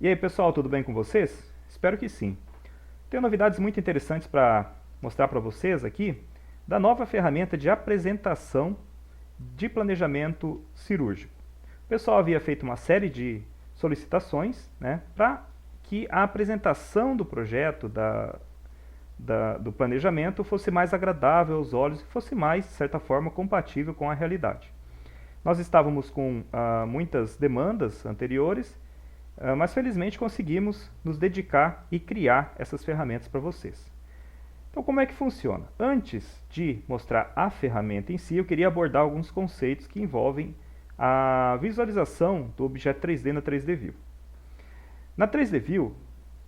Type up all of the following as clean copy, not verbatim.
E aí, pessoal, tudo bem com vocês? Espero que sim. Tenho novidades muito interessantes para mostrar para vocês aqui da nova ferramenta de apresentação de planejamento cirúrgico. O pessoal havia feito uma série de solicitações, né, para que a apresentação do projeto, do planejamento, fosse mais agradável aos olhos e fosse mais, de certa forma, compatível com a realidade. Nós estávamos com muitas demandas anteriores, mas felizmente conseguimos nos dedicar e criar essas ferramentas para vocês. Então, como é que funciona? Antes de mostrar a ferramenta em si, eu queria abordar alguns conceitos que envolvem a visualização do objeto 3D na 3D View. Na 3D View,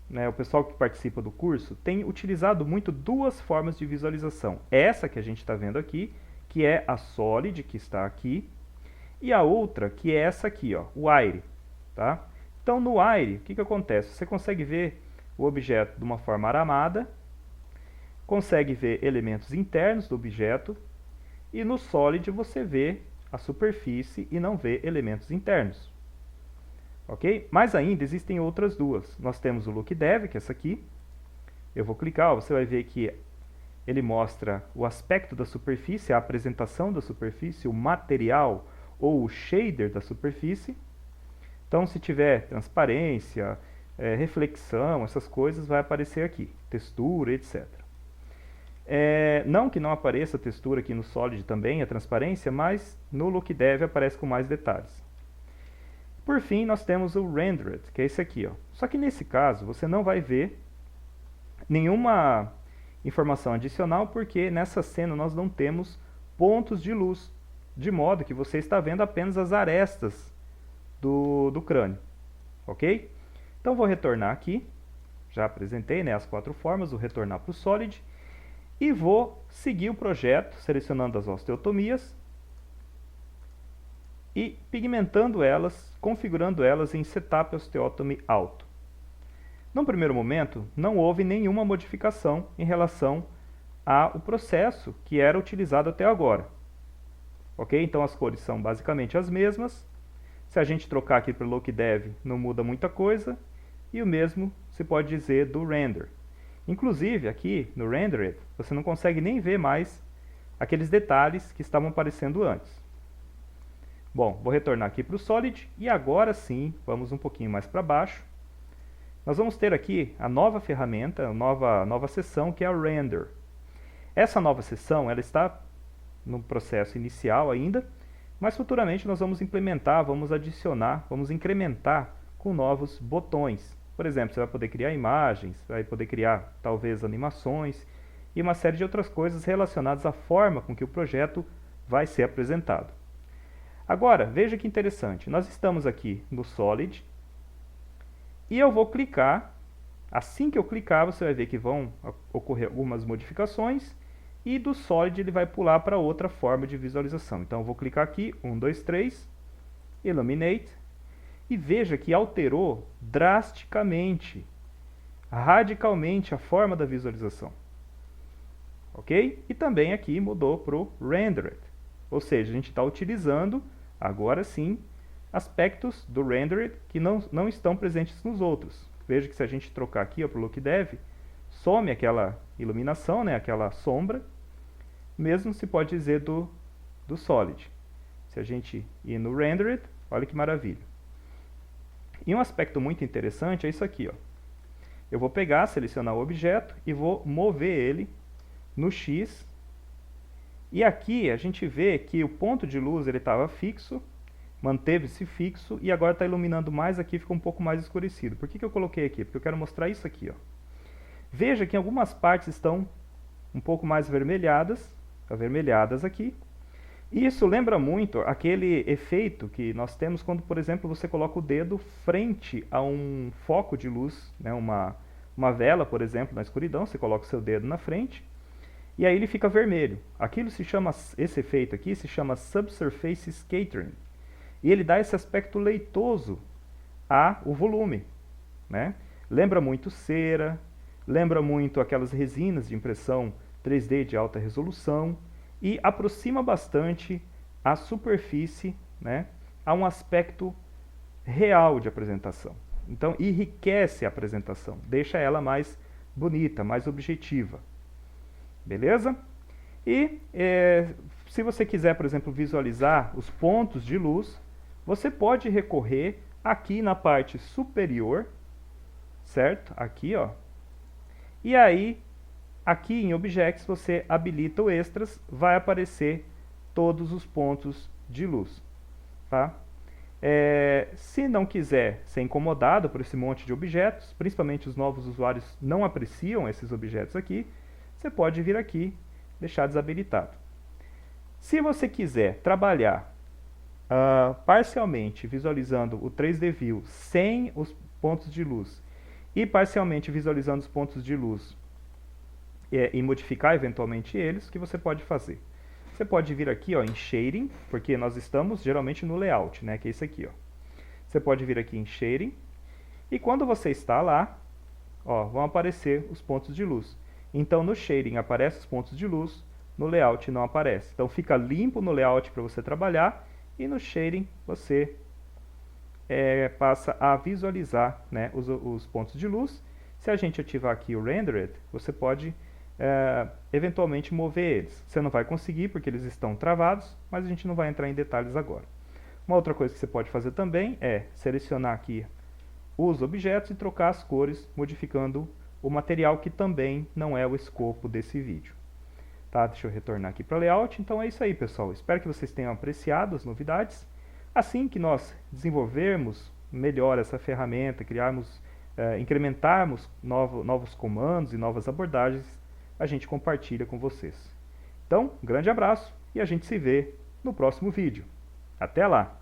né, o pessoal que participa do curso tem utilizado muito duas formas de visualização. Essa que a gente está vendo aqui, que é a Solid, que está aqui, e a outra, que é essa aqui, ó, o Aire. Tá? Então, no Aire, o que acontece? Você consegue ver o objeto de uma forma aramada, consegue ver elementos internos do objeto, e no Solid você vê a superfície e não vê elementos internos. Ok? Mas ainda existem outras duas. Nós temos o Look Dev, que é essa aqui. Eu vou clicar, ó, você vai ver que ele mostra o aspecto da superfície, a apresentação da superfície, o material ou o shader da superfície. Então, se tiver transparência, reflexão, essas coisas, vai aparecer aqui. Textura, etc. Não que não apareça a textura aqui no Solid também, a transparência, mas no Look Dev aparece com mais detalhes. Por fim, nós temos o Rendered, que é esse aqui. Ó. Só que nesse caso, você não vai ver nenhuma informação adicional, porque nessa cena nós não temos pontos de luz, de modo que você está vendo apenas as arestas do crânio. Ok? Então vou retornar aqui, já apresentei, né, as quatro formas, vou retornar para o Solid, e vou seguir o projeto, selecionando as osteotomias, e pigmentando elas, configurando elas em Setup Osteotomy Auto. Num primeiro momento, não houve nenhuma modificação em relação ao processo que era utilizado até agora. Ok? Então as cores são basicamente as mesmas. Se a gente trocar aqui para o Look Dev, não muda muita coisa. E o mesmo se pode dizer do Render. Inclusive, aqui no Rendered, você não consegue nem ver mais aqueles detalhes que estavam aparecendo antes. Bom, vou retornar aqui para o Solid e agora sim, vamos um pouquinho mais para baixo. Nós vamos ter aqui a nova ferramenta, a nova seção, que é a Render. Essa nova seção ela está no processo inicial ainda, mas futuramente nós vamos implementar, vamos adicionar, vamos incrementar com novos botões. Por exemplo, você vai poder criar imagens, vai poder criar talvez animações e uma série de outras coisas relacionadas à forma com que o projeto vai ser apresentado. Agora, veja que interessante, nós estamos aqui no Solid e eu vou clicar, assim que eu clicar você vai ver que vão ocorrer algumas modificações e do Solid ele vai pular para outra forma de visualização. Então eu vou clicar aqui, 1, 2, 3, Illuminate, e veja que alterou drasticamente, radicalmente a forma da visualização. Ok? E também aqui mudou para o Rendered, ou seja, a gente está utilizando agora sim aspectos do Rendered que não estão presentes nos outros. Veja que se a gente trocar aqui para o Look Dev, some aquela iluminação, né, aquela sombra, mesmo se pode dizer do Solid. Se a gente ir no Rendered, olha que maravilha. E um aspecto muito interessante é isso aqui. Ó. Eu vou pegar, selecionar o objeto e vou mover ele no X. E aqui a gente vê que o ponto de luz estava fixo, manteve-se fixo e agora está iluminando mais aqui, fica um pouco mais escurecido. Por que eu coloquei aqui? Porque eu quero mostrar isso aqui. Ó. Veja que algumas partes estão um pouco mais avermelhadas aqui. Isso lembra muito aquele efeito que nós temos quando, por exemplo, você coloca o dedo frente a um foco de luz, né, uma vela, por exemplo, na escuridão, você coloca o seu dedo na frente e aí ele fica vermelho. Esse efeito aqui se chama Subsurface Scattering e ele dá esse aspecto leitoso ao volume, né? Lembra muito cera, lembra muito aquelas resinas de impressão 3D de alta resolução e aproxima bastante a superfície, né, a um aspecto real de apresentação. Então enriquece a apresentação, deixa ela mais bonita, mais objetiva. Beleza? E se você quiser, por exemplo, visualizar os pontos de luz, você pode recorrer aqui na parte superior, certo? Aqui, ó. E aí, aqui em Objects, você habilita o Extras, vai aparecer todos os pontos de luz, tá? Se não quiser ser incomodado por esse monte de objetos, principalmente os novos usuários não apreciam esses objetos aqui, você pode vir aqui, deixar desabilitado. Se você quiser trabalhar parcialmente visualizando o 3D View sem os pontos de luz e parcialmente visualizando os pontos de luz e modificar eventualmente eles, o que você pode fazer? Você pode vir aqui, ó, em Shading, porque nós estamos geralmente no Layout, né, que é esse aqui, ó. Você pode vir aqui em Shading, e quando você está lá, ó, vão aparecer os pontos de luz. Então no Shading aparecem os pontos de luz, no Layout não aparece. Então fica limpo no Layout para você trabalhar, e no Shading você passa a visualizar, né, os pontos de luz. Se a gente ativar aqui o Rendered, você pode eventualmente mover eles. Você não vai conseguir porque eles estão travados, mas a gente não vai entrar em detalhes agora. Uma outra coisa que você pode fazer também é selecionar aqui os objetos e trocar as cores, modificando o material, que também não é o escopo desse vídeo. Tá? Deixa eu retornar aqui para o Layout. Então é isso aí, pessoal. Espero que vocês tenham apreciado as novidades. Assim que nós desenvolvermos melhor essa ferramenta, incrementarmos novos comandos e novas abordagens, a gente compartilha com vocês. Então, um grande abraço e a gente se vê no próximo vídeo. Até lá!